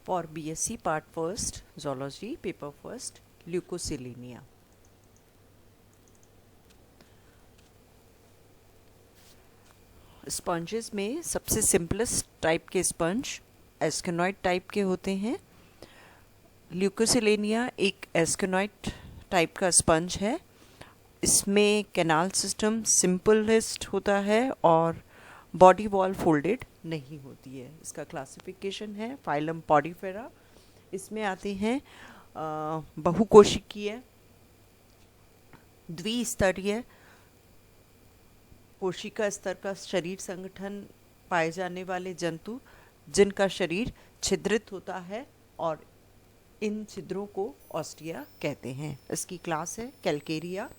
For BSc Part First Zoology Paper First Leucoselenia. Sponges में सबसे simplest type के sponge एस्केनॉइड type के होते हैं। ल्यूकोसिलेनिया एक एस्केनॉइड टाइप का स्पंज है। इसमें कैनाल सिस्टम सिंपलेस्ट होता है और बॉडी वॉल फोल्डेड नहीं होती है। इसका क्लासिफिकेशन है फाइलम पॉडीफेरा। इसमें आते हैं बहुकोशिकीय, द्विस्तरीय, कोशिका स्तर का शरीर संगठन पाए जाने वाले जंतु जिनका शरीर छिद्रित होता है और इन छिद्रों को ऑस्टिया कहते हैं। इसकी क्लास है कैलकेरिया।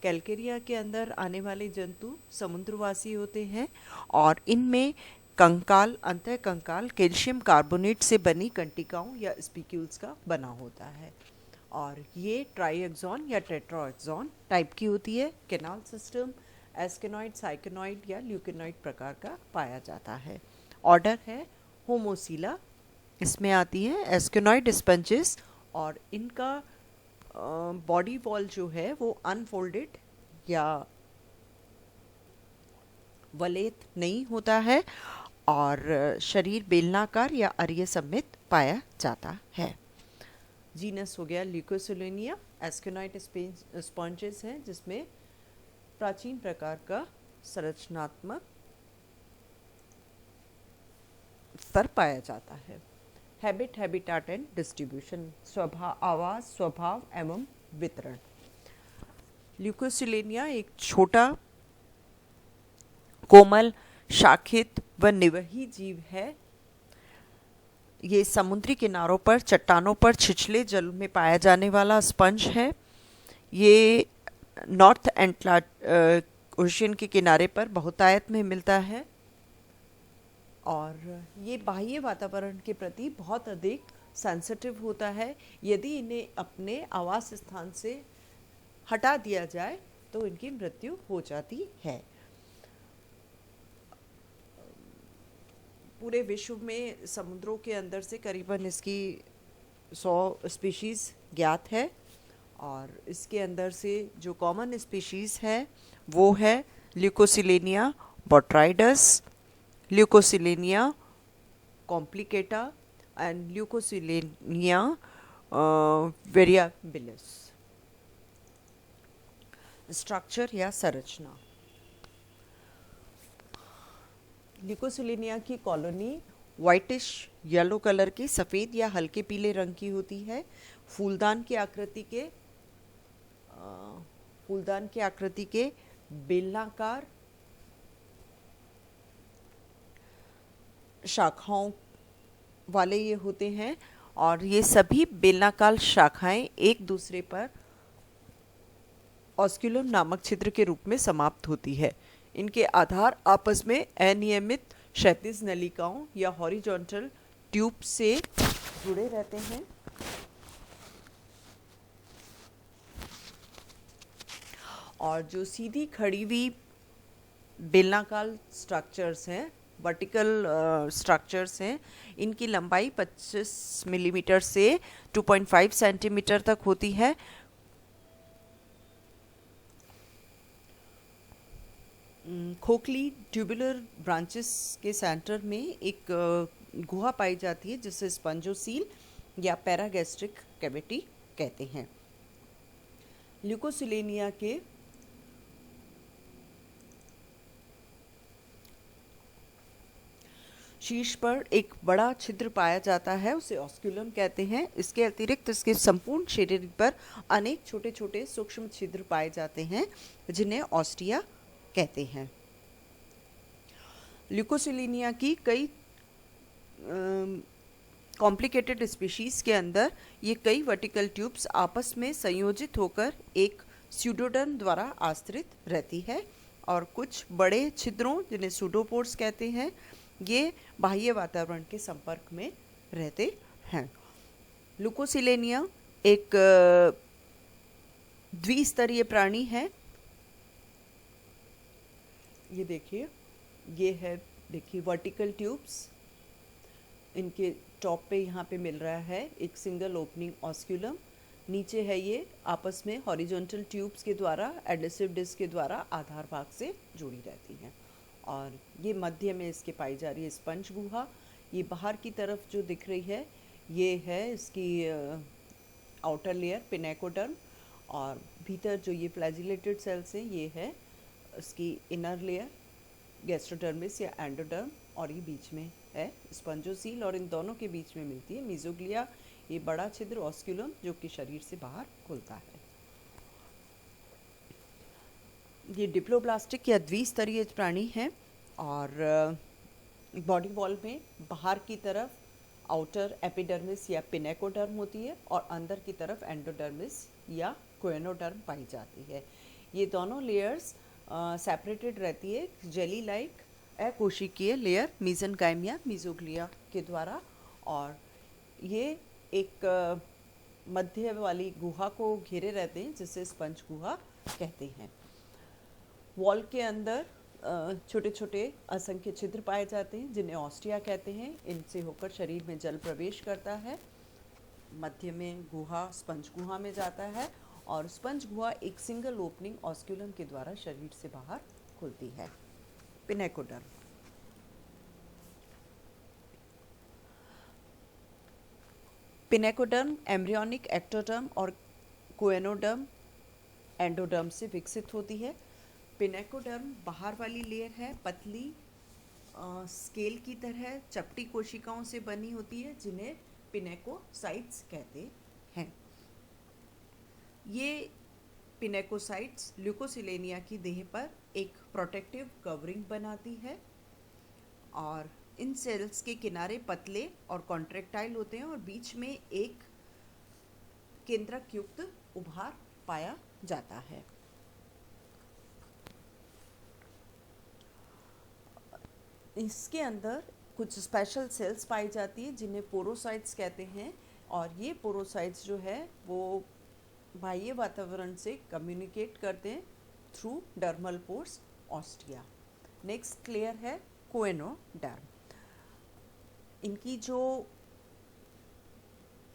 कैलकेरिया के अंदर आने वाले जंतु समुद्रवासी होते हैं और इनमें कंकाल, अंतः कंकाल कैल्शियम कार्बोनेट से बनी कंटिकाओं या स्पिक्यूल्स का बना होता है और ये ट्राइएक्सॉन या टेट्राएक्सॉन टाइप की होती है। कैनाल सिस्टम एस्केनॉइड, साइकेनॉइड या ल्यूकेनॉइड प्रकार का पाया जाता है। ऑर्डर है होमोसीला। इसमें आती है एस्केनॉइड स्पंजेस और इनका बॉडी वॉल जो है वो अनफोल्डेड या वलेत नहीं होता है और शरीर बेलनाकार या अरिय सममित पाया जाता है। जीनस हो गया ल्यूकोसिलेनिया। एस्केनॉइड स्पंजेस हैं जिसमें प्राचीन प्रकार का संरचनात्मक स्तर पाया जाता है। हैबिट, हैबिटाट एंड डिस्ट्रीब्यूशन, आवास, स्वभाव एवं वितरण। ल्यूकोसिलेनिया एक छोटा, कोमल, शाखित व निवही जीव है। ये समुद्री किनारों पर, चट्टानों पर, छिछले जल में पाया जाने वाला स्पंज है। ये नॉर्थ ओशियन के किनारे पर बहुतायत में मिलता है और ये बाह्य वातावरण के प्रति बहुत अधिक सेंसिटिव होता है। यदि इन्हें अपने आवास स्थान से हटा दिया जाए तो इनकी मृत्यु हो जाती है। पूरे विश्व में समुद्रों के अंदर से करीबन इसकी 100 स्पीशीज़ ज्ञात है और इसके अंदर से जो कॉमन स्पीशीज़ है वो है ल्यूकोसिलेनिया बोट्राइडस, ल्यूकोसिलेनिया कॉम्प्लिकेटा एंड ल्यूकोसिलेनिया वेरिएबिलिस। स्ट्रक्चर या संरचना। ल्यूकोसिलेनिया की कॉलोनी वाइटिश येलो कलर की, सफ़ेद या हल्के पीले रंग की होती है। फूलदान की आकृति के बेलनाकार शाखाओं वाले ये होते हैं और ये सभी बेलनाकार शाखाएं एक दूसरे पर ऑस्क्यूलम नामक छिद्र के रूप में समाप्त होती है। इनके आधार आपस में अनियमित क्षैतिज नलिकाओं या हॉरिजॉन्टल ट्यूब से जुड़े रहते हैं और जो सीधी खड़ी हुई बेलनाकार स्ट्रक्चर्स हैं, वर्टिकल स्ट्रक्चर्स हैं, इनकी लंबाई 25 मिलीमीटर से 2.5 सेंटीमीटर तक होती है। खोखली ट्यूबुलर ब्रांचेस के सेंटर में एक गुहा पाई जाती है जिसे स्पंजोसील या पैरागैस्ट्रिक कैविटी कहते हैं। ल्यूकोसिलेनिया के शीर्ष पर एक बड़ा छिद्र पाया जाता है, उसे ऑस्क्यूलम कहते हैं। इसके अतिरिक्त इसके संपूर्ण शरीर पर अनेक छोटे छोटे सूक्ष्म छिद्र पाए जाते हैं जिन्हें ऑस्टिया कहते हैं। ल्यूकोसिलेनिया की कई कॉम्प्लिकेटेड स्पीशीज़ के अंदर ये कई वर्टिकल ट्यूब्स आपस में संयोजित होकर एक स्यूडोडर्म द्वारा आश्रित रहती है और कुछ बड़े छिद्रों जिन्हें सूडोपोर्स कहते हैं ये बाह्य वातावरण के संपर्क में रहते हैं। ल्यूकोसिलेनिया एक द्विस्तरीय प्राणी है। ये देखिए, ये है, देखिए वर्टिकल ट्यूब्स, इनके टॉप पे यहाँ पे मिल रहा है एक सिंगल ओपनिंग ऑस्क्यूलम, नीचे है ये आपस में हॉरिजॉन्टल ट्यूब्स के द्वारा एडेसिव डिस्क के द्वारा आधार भाग से जुड़ी रहती हैं। और ये मध्य में इसके पाई जा रही है स्पंज गुहा। ये बाहर की तरफ जो दिख रही है ये है इसकी आउटर लेयर पिनेकोडर्म, और भीतर जो ये फ्लैजिलेटेड सेल्स हैं ये है इसकी इनर लेयर गैस्ट्रोडर्मिस या एंडोडर्म, और ये बीच में है स्पंजोसील, और इन दोनों के बीच में मिलती है मीजोग्लिया, ये बड़ा छिद्र ऑस्क्यूलम जो कि शरीर से बाहर खुलता है। ये डिप्लोब्लास्टिक या द्विस्तरीय प्राणी है, और बॉडी वॉल में बाहर की तरफ आउटर एपिडर्मिस या पिनेकोडर्म होती है और अंदर की तरफ एंडोडर्मिस या कोएनोडर्म पाई जाती है। ये दोनों लेयर्स सेपरेटेड रहती है जेली लाइक अकोशिकीय लेयर मीजेनकाइम या मीजोग्लिया के द्वारा, और ये एक मध्य वाली गुहा को घेरे रहते हैं जिसे स्पंज गुहा कहते हैं। वॉल के अंदर छोटे छोटे असंख्य छिद्र पाए जाते हैं जिन्हें ऑस्टिया कहते हैं। इनसे होकर शरीर में जल प्रवेश करता है, मध्य में गुहा स्पंज गुहा में जाता है, और स्पंज गुहा एक सिंगल ओपनिंग ऑस्क्यूलम के द्वारा शरीर से बाहर खुलती है। पिनेकोडर्म। पिनेकोडर्म एम्ब्रियोनिक एक्टोडर्म और कोएनोडर्म एंडोडर्म से विकसित होती है। पिनेकोडर्म बाहर वाली लेयर है, पतली स्केल की तरह चपटी कोशिकाओं से बनी होती है जिन्हें पिनेकोसाइट्स कहते हैं। ये पिनेकोसाइट्स ल्यूकोसिलेनिया की देह पर एक प्रोटेक्टिव कवरिंग बनाती है, और इन सेल्स के किनारे पतले और कॉन्ट्रैक्टाइल होते हैं और बीच में एक केंद्रक युक्त उभार पाया जाता है। इसके अंदर कुछ स्पेशल सेल्स पाई जाती है जिन्हें पोरोसाइट्स कहते हैं, और ये पोरोसाइट्स जो है वो बाह्य वातावरण से कम्युनिकेट करते हैं through dermal pores ostia. Next layer है कोएनोडर्म। इनकी जो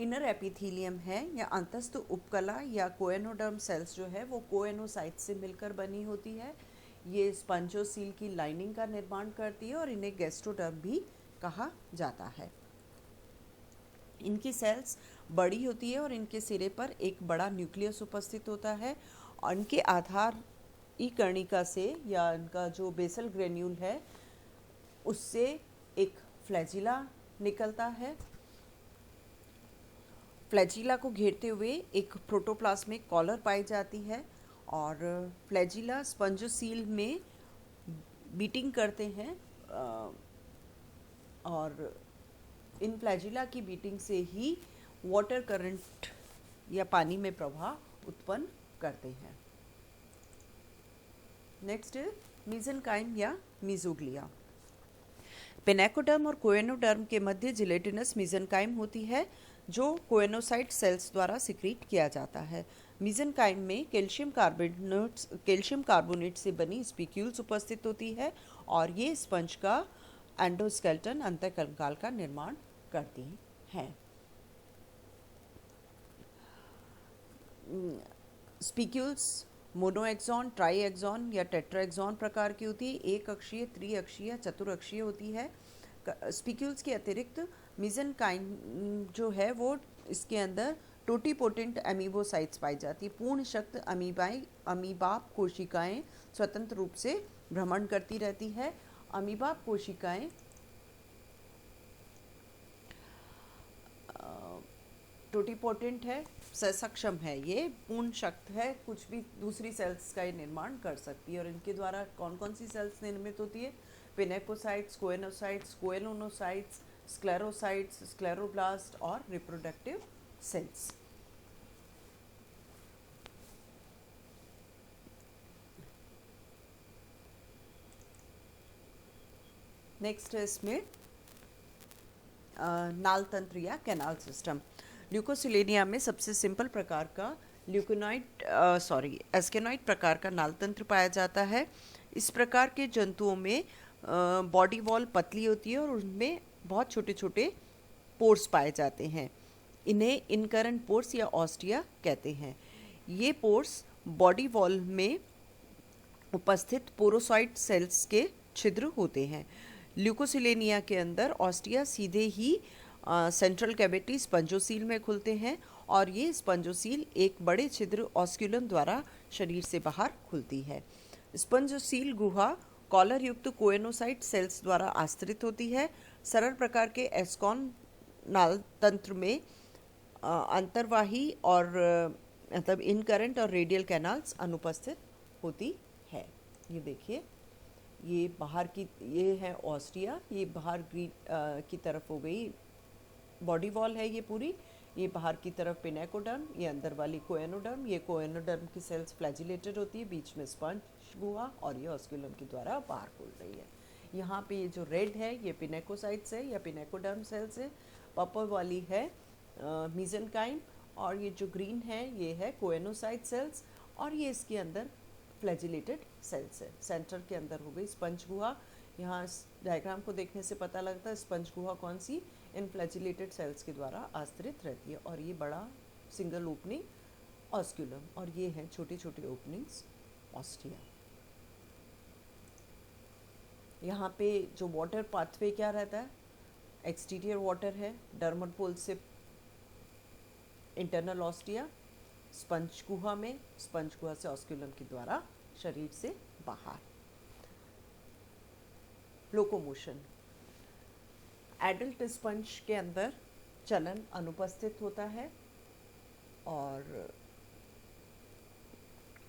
इनर एपिथेलियम है या अंतस्थ उपकला या कोएनोडर्म सेल्स जो है वो कोएनोसाइट्स से मिलकर बनी होती है। ये स्पंजोसील की लाइनिंग का निर्माण करती है और इन्हें गैस्ट्रोडर्म भी कहा जाता है। इनकी सेल्स बड़ी होती है और इनके सिरे पर एक बड़ा न्यूक्लियस उपस्थित होता है, और इनके आधार कर्णिका से या इनका जो बेसल ग्रेन्यूल है उससे एक फ्लैजिला निकलता है। फ्लैजिला को घेरते हुए एक प्रोटोप्लाज्मिक कॉलर पाई जाती है, और फ्लैजिला स्पंजोसील में बीटिंग करते हैं, और इन फ्लैजिला की बीटिंग से ही वाटर करंट या पानी में प्रवाह उत्पन्न करते हैं। नेक्स्ट मीजेनकाइम या मीजोग्लिया। पिनेकोडर्म और कोएनोडर्म के मध्य जिलेटिनस मीजेनकाइम होती है जो कोएनोसाइट सेल्स द्वारा सिक्रीट किया जाता है। मीजेनकाइम में कैल्शियम कार्बोनेट से बनी स्पिक्यूल्स उपस्थित होती है, और ये स्पंज का एंडोस्केलेटन अंतःकंकाल का निर्माण करती हैं। स्पिक्यूल्स मोनोएक्सॉन, ट्राईएक्सॉन या टेट्राएक्सॉन प्रकार की होती है, एक अक्षीय, त्रिअक्षीय, चतुरअक्षीय होती है। स्पिक्यूल्स के अतिरिक्त मीजेनकाइम जो है वो इसके अंदर टोटीपोटेंट अमीबोसाइट्स पाई जाती है। पूर्ण शक्त अमीबा कोशिकाएं स्वतंत्र रूप से भ्रमण करती रहती है। अमीबा कोशिकाएं टोटीपोटेंट है, सक्षम है, ये पूर्ण शक्त है, कुछ भी दूसरी सेल्स का ये निर्माण कर सकती है। और इनके द्वारा कौन कौन सी सेल्स निर्मित होती है? पिनेकोसाइट्स, कोएनोसाइट्स, कोएलोनोसाइट्स, स्क्लेरोसाइट्स, स्क्लेरोब्लास्ट और रिप्रोडक्टिव सेल्स। नेक्स्ट है इसमें नाल तंत्र या कैनाल सिस्टम। ल्यूकोसिलेनिया में सबसे सिंपल प्रकार का एस्केनॉइड प्रकार का नाल तंत्र पाया जाता है। इस प्रकार के जंतुओं में बॉडी वॉल पतली होती है और उनमें बहुत छोटे छोटे पोर्स पाए जाते हैं। इन्हें इनकरेंट पोर्स या ऑस्टिया कहते हैं। ये पोर्स बॉडी वॉल में उपस्थित पोरोसाइट सेल्स के छिद्र होते हैं। ल्यूकोसिलेनिया के अंदर ऑस्टिया सीधे ही सेंट्रल कैविटी स्पंजोसील में खुलते हैं और ये स्पंजोसील एक बड़े छिद्र ऑस्क्यूलम द्वारा शरीर से बाहर खुलती है। स्पंजोसील गुहा कॉलर युक्त कोएनोसाइट सेल्स द्वारा आश्रित होती है। सरल प्रकार के एस्कॉन नाल तंत्र में अंतर्वाही और मतलब इनकरेंट और रेडियल कैनाल्स अनुपस्थित होती है। ये देखिए, ये बाहर की, ये है ऑस्टिया, ये बाहर की तरफ हो गई बॉडी वॉल है ये पूरी, ये बाहर की तरफ पिनेकोडर्म, ये अंदर वाली कोएनोडर्म, ये कोएनोडर्म की सेल्स फ्लैजिलेटेड होती है, बीच में स्पंज गुहा और ये ऑस्क्यूलम के द्वारा बाहर खुल रही है। यहाँ पे ये जो रेड है ये पिनेकोसाइट्स है या पिनेकोडर्म सेल्स है, पर्पल वाली है मीजेनकाइम और ये जो ग्रीन है ये है कोएनोसाइट सेल्स और ये इसके अंदर फ्लैजिलेटेड सेल्स है। सेंटर के अंदर हो गई स्पंज गुहा। यहाँ इस डायग्राम को देखने से पता लगता है स्पंज गुहा कौन सी, इन फ्लैजिलेटेड सेल्स के द्वारा आश्रित रहती है और ये बड़ा सिंगल ओपनिंग ऑस्क्यूलम और ये हैं छोटी छोटी ओपनिंग्स ऑस्टिया। यहाँ पे जो वाटर पाथवे क्या रहता है, एक्सटीरियर वाटर है, डर्मल पोल से इंटरनल ऑस्टिया, स्पंज गुहा में, स्पंज गुहा से ऑस्क्यूलम के द्वारा शरीर से बाहर। लोकोमोशन, एडल्ट स्पंज के अंदर चलन अनुपस्थित होता है और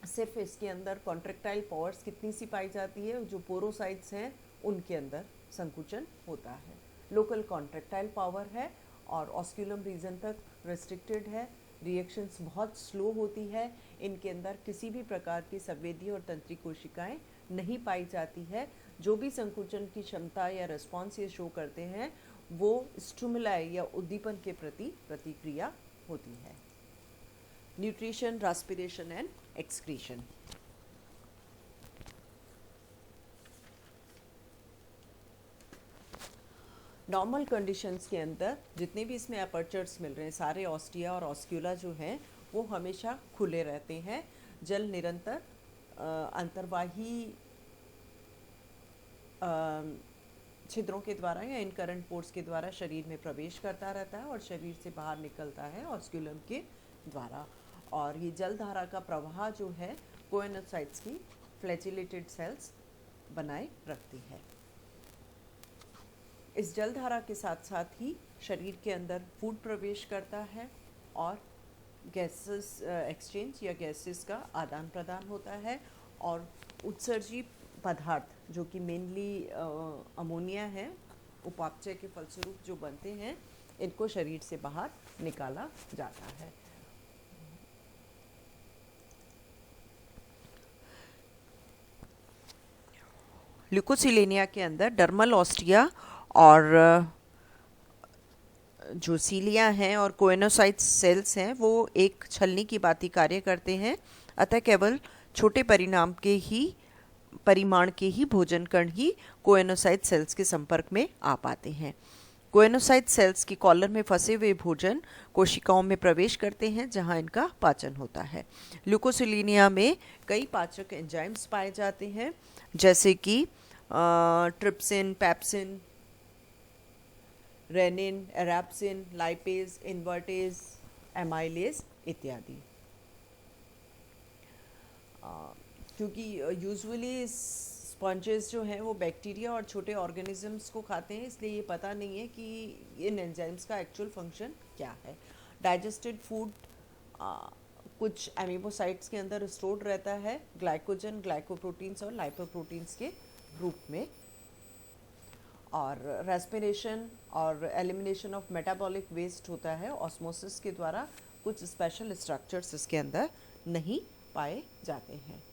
सिर्फ इसके अंदर कॉन्ट्रेक्टाइल पावर्स कितनी सी पाई जाती है, जो पोरोसाइट्स हैं उनके अंदर संकुचन होता है। लोकल कॉन्ट्रेक्टाइल पावर है और ऑस्क्यूलम रीजन तक रेस्ट्रिक्टेड है। रिएक्शंस बहुत स्लो होती है, इनके अंदर किसी भी प्रकार की संवेदी और तंत्रिक कोशिकाएं नहीं पाई जाती है। जो भी संकुचन की क्षमता या रिस्पॉन्स ये शो करते हैं वो स्टिमुलाई या उद्दीपन के प्रति प्रतिक्रिया होती है। Nutrition, respiration and excretion. Normal conditions के अंदर जितने भी इसमें अपर्चर्स मिल रहे हैं सारे ऑस्टिया और ऑस्क्यूला जो हैं वो हमेशा खुले रहते हैं। जल निरंतर अंतर्वाही छिद्रों के द्वारा या इनकरेंट पोर्स के द्वारा शरीर में प्रवेश करता रहता है और शरीर से बाहर निकलता है ऑस्क्यूलम के द्वारा। और ये जल धारा का प्रवाह जो है कोएनोसाइट्स की फ्लैजिलेटेड सेल्स बनाए रखती है। इस जल धारा के साथ साथ ही शरीर के अंदर फूड प्रवेश करता है और गैसेस एक्सचेंज या गैसेस का आदान प्रदान होता है और उत्सर्जी पदार्थ जो कि मेनली अमोनिया है, उपापचय के फलस्वरूप जो बनते हैं, इनको शरीर से बाहर निकाला जाता है। ल्यूकोसिलेनिया के अंदर डर्मल ऑस्टिया और जो सीलिया हैं और कोएनोसाइट सेल्स हैं वो एक छलनी की भांति कार्य करते हैं, अतः केवल छोटे परिमाण के ही भोजन कण ही कोएनोसाइट सेल्स के संपर्क में आ पाते हैं। कोएनोसाइट सेल्स की कॉलर में फंसे हुए भोजन कोशिकाओं में प्रवेश करते हैं जहां इनका पाचन होता है। ल्यूकोसिलेनिया में कई पाचक एंजाइम्स पाए जाते हैं जैसे कि trypsin, pepsin, rennin, erepsin, lipase, invertase, amylase इत्यादि। क्योंकि यूजुअली स्पॉन्जेस जो हैं वो बैक्टीरिया और छोटे ऑर्गेनिजम्स को खाते हैं, इसलिए ये पता नहीं है कि इन एंजाइम्स का एक्चुअल फंक्शन क्या है। डाइजेस्टेड फूड कुछ एमिबोसाइट्स के अंदर स्टोर्ड रहता है ग्लाइकोजन, ग्लाइकोप्रोटीन्स और लाइपोप्रोटीन्स के रूप में। और रेस्पिरेशन और एलिमिनेशन ऑफ मेटाबॉलिक वेस्ट होता है ऑस्मोसिस के द्वारा। कुछ स्पेशल स्ट्रक्चर्स इसके अंदर नहीं पाए जाते हैं।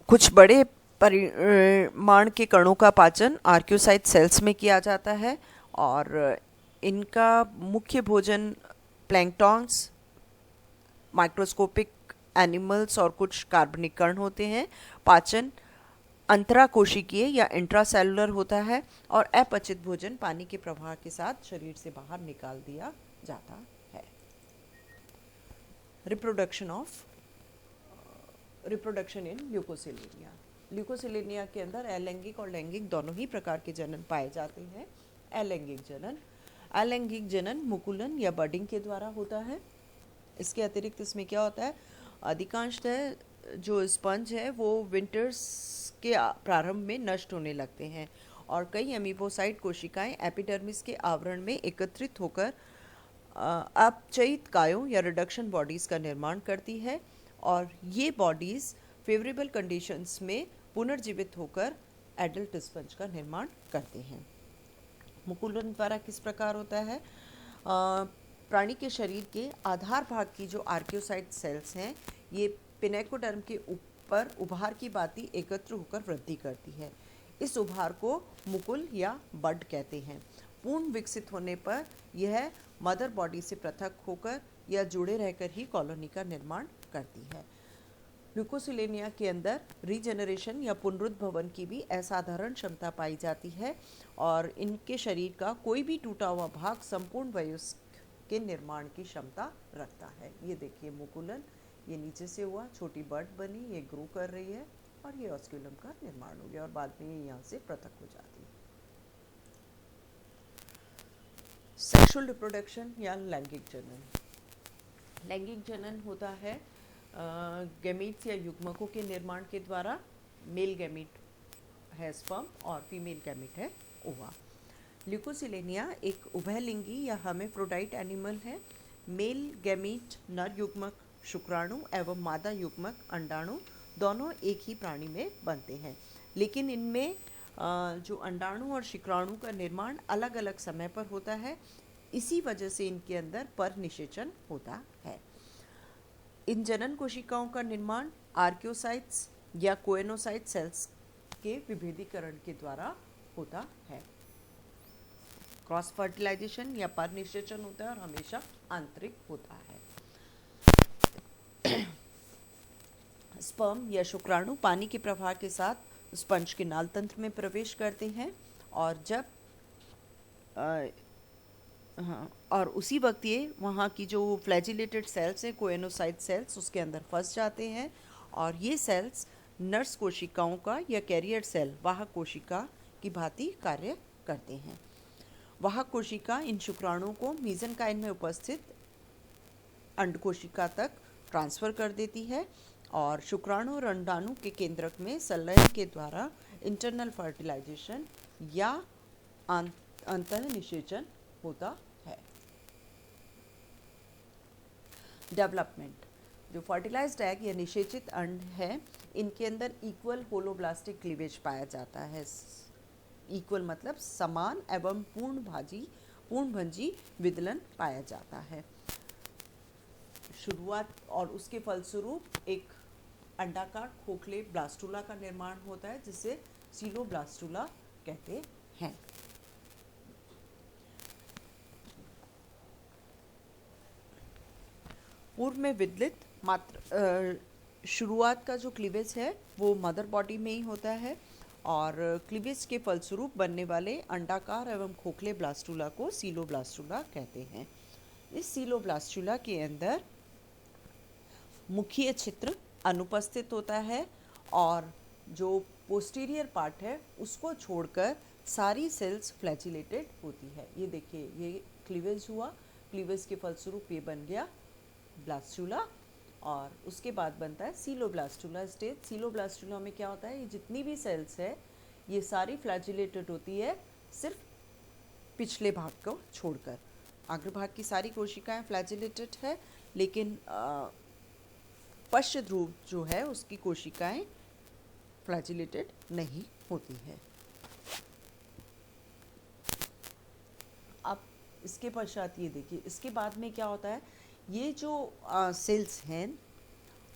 कुछ बड़े परिमाण के कणों का पाचन आर्क्योसाइट सेल्स में किया जाता है और इनका मुख्य भोजन प्लैंक्टॉन्स, माइक्रोस्कोपिक एनिमल्स और कुछ कार्बनिक कण होते हैं। पाचन अंतराकोशिकीय या इंट्रासेलुलर होता है और अपचित भोजन पानी के प्रवाह के साथ शरीर से बाहर निकाल दिया जाता है। Reproduction in ल्यूकोसिलेनिया। ल्यूकोसिलेनिया के अंदर अलैंगिक और लैंगिक दोनों ही प्रकार के जनन पाए जाते हैं। अलैंगिक जनन मुकुलन या बडिंग के द्वारा होता है। इसके अतिरिक्त इसमें क्या होता है, अधिकांशतः जो स्पंज है वो विंटर्स के प्रारंभ में नष्ट होने लगते हैं और कई अमीबोसाइट कोशिकाएं एपिडर्मिस के आवरण में एकत्रित होकर अपचयित कायों या रिडक्शन बॉडीज़ का निर्माण करती है और ये बॉडीज़ फेवरेबल कंडीशंस में पुनर्जीवित होकर एडल्ट स्पंज का निर्माण करते हैं। मुकुलन द्वारा किस प्रकार होता है, प्राणी के शरीर के आधार भाग की जो आर्कियोसाइट सेल्स हैं ये पिनेकोडर्म के ऊपर उभार की भांति एकत्र होकर वृद्धि करती है। इस उभार को मुकुल या बड कहते हैं। पूर्ण विकसित होने पर यह मदर बॉडी से पृथक होकर या जुड़े रहकर ही कॉलोनी का निर्माण करती है। ल्यूकोसिलेनिया के अंदर रीजेनरेशन या पुनरुद्भवन की भी असाधारण क्षमता पाई जाती है और इनके शरीर का कोई भी टूटा हुआ भाग संपूर्ण वयस्क के निर्माण की क्षमता रखता है। ये देखिए मुकुलन, ये नीचे से हुआ, छोटी बड बनी, ये ग्रो कर रही है और ये ऑस्क्यूलम का निर्माण हो गया और बाद में ये यहाँ से पृथक हो जाती है। सेक्सुअल रिप्रोडक्शन या लैंगिक जनन। लैंगिक जनन होता है गैमीट्स या युग्मकों के निर्माण के द्वारा। मेल गैमीट है स्पर्म और फीमेल गैमीट है ओवा। ल्यूकोसिलेनिया एक उभयलिंगी या हर्मेफ्रोडाइट एनिमल है। मेल गैमीट नर युग्मक शुक्राणु एवं मादा युग्मक अंडाणु दोनों एक ही प्राणी में बनते हैं, लेकिन इनमें जो अंडाणु और शुक्राणु का निर्माण अलग अलग समय पर होता है। इसी वजह से इनके अंदर परनिषेचन होता है। इन जनन कोशिकाओं का निर्माण आर्कियोसाइट्स या कोएनोसाइट सेल्स के विभेदीकरण के द्वारा होता है। क्रॉस फर्टिलाइजेशन या परनिषेचन होता है और हमेशा आंतरिक होता है। स्पर्म या शुक्राणु पानी के प्रवाह के साथ स्पंज के नाल तंत्र में प्रवेश करते हैं और जब और उसी वक्त ये वहाँ की जो फ्लैजिलेटेड सेल्स हैं कोएनोसाइट सेल्स उसके अंदर फंस जाते हैं और ये सेल्स नर्स कोशिकाओं का या कैरियर सेल वाहक कोशिका की भांति कार्य करते हैं। वाहक कोशिका इन शुक्राणुओं को मीजेनकाइम में उपस्थित अंड कोशिका तक ट्रांसफ़र कर देती है और शुक्राणु और अंडाणु के केंद्रक में संलयन के द्वारा इंटरनल फर्टिलाइजेशन या अंतःनिषेचन होता है। डेवलपमेंट। जो फर्टिलाइज्ड एग या निषेचित अंड है इनके अंदर इक्वल होलोब्लास्टिक क्लीवेज पाया जाता है। इक्वल मतलब समान एवं पूर्णभंजी विदलन पाया जाता है। शुरुआत और उसके फलस्वरूप एक अंडाकार खोखले ब्लास्टुला का निर्माण होता है जिसे सीलोब्लास्टुला कहते हैं। पूर्व में विदलित मात्र शुरुआत का जो क्लीवेज है वो मदर बॉडी में ही होता है और क्लीवेज के फलस्वरूप बनने वाले अंडाकार एवं खोखले ब्लास्टुला को सीलोब्लास्टुला कहते हैं। इस सीलोब्लास्टुला के अंदर मुखीय छिद्र अनुपस्थित होता है और जो पोस्टीरियर पार्ट है उसको छोड़कर सारी सेल्स फ्लैजिलेटेड होती है। ये देखिए ये क्लीवेज हुआ, क्लीवेज के फलस्वरूप ये बन गया ब्लास्टुला और उसके बाद बनता है सीलोब्लास्टुला स्टेज। सीलोब्लास्टुला में क्या होता है, ये जितनी भी सेल्स है ये सारी फ्लैजिलेटेड होती है सिर्फ पिछले भाग को छोड़कर। अग्रभाग की सारी कोशिकाएं फ्लैजिलेटेड है लेकिन पश्च ध्रुव जो है उसकी कोशिकाएं फ्लैजिलेटेड नहीं होती है। अब इसके पश्चात ये देखिए इसके बाद में क्या होता है, ये जो सेल्स हैं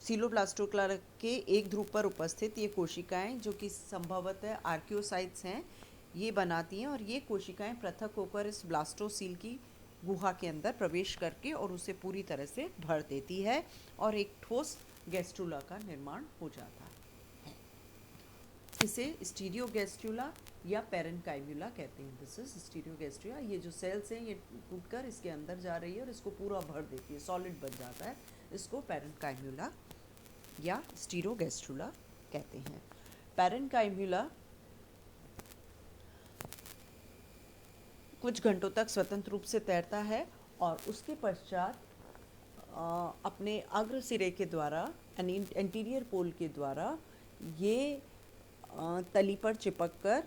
सीलोब्लास्टुला के एक ध्रुव पर उपस्थित ये कोशिकाएं जो कि संभवतः आर्कियोसाइट्स हैं ये बनाती हैं और ये कोशिकाएं पृथक होकर इस ब्लास्टोसील की गुहा के अंदर प्रवेश करके और उसे पूरी तरह से भर देती है और एक ठोस गैस्ट्रुला का निर्माण हो जाता है। इसे स्टीरियोगैस्ट्रुला या पेरेन्काइम्यूला कहते हैं। This is stereogastrula. ये जो सेल्स हैं ये टूटकर इसके अंदर जा रही है और इसको पूरा भर देती है, सॉलिड बन जाता है। इसको पेरेन्काइम्यूला या स्टीरियोगैस्ट्रुला कहते हैं। पेरेन्काइम्यूला कुछ घंटों तक स्वतंत्र रूप से तैरता है और उसके पश्चात अपने अग्र सिरे के द्वारा एंटीरियर पोल के द्वारा ये तली पर चिपक कर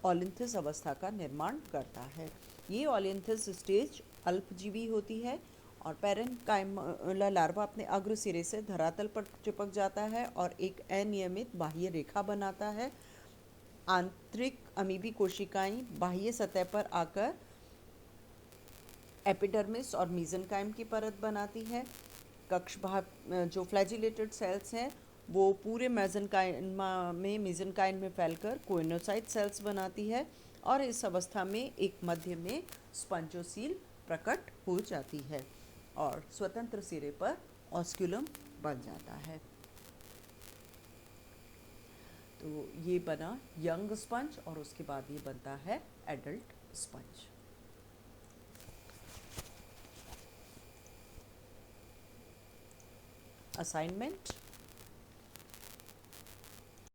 ओलिन्थिस अवस्था का निर्माण करता है। ये ओलिन्थिस स्टेज अल्पजीवी होती है और पेरेन्काइम्यूला लार्वा अपने अग्र सिरे से धरातल पर चिपक जाता है और एक अनियमित बाह्य रेखा बनाता है। आंतरिक अमीबी कोशिकाएं बाह्य सतह पर आकर एपिडर्मिस और मीजेनकाइम की परत बनाती है। कक्ष भाग जो फ्लैजिलेटेड सेल्स हैं वो पूरे मीजेनकाइम में फैलकर कोइनोसाइट सेल्स बनाती है और इस अवस्था में एक मध्य में स्पंजोसील प्रकट हो जाती है और स्वतंत्र सिरे पर ऑस्क्यूलम बन जाता है। तो ये बना यंग स्पंज और उसके बाद ये बनता है एडल्ट स्पंज। असाइनमेंट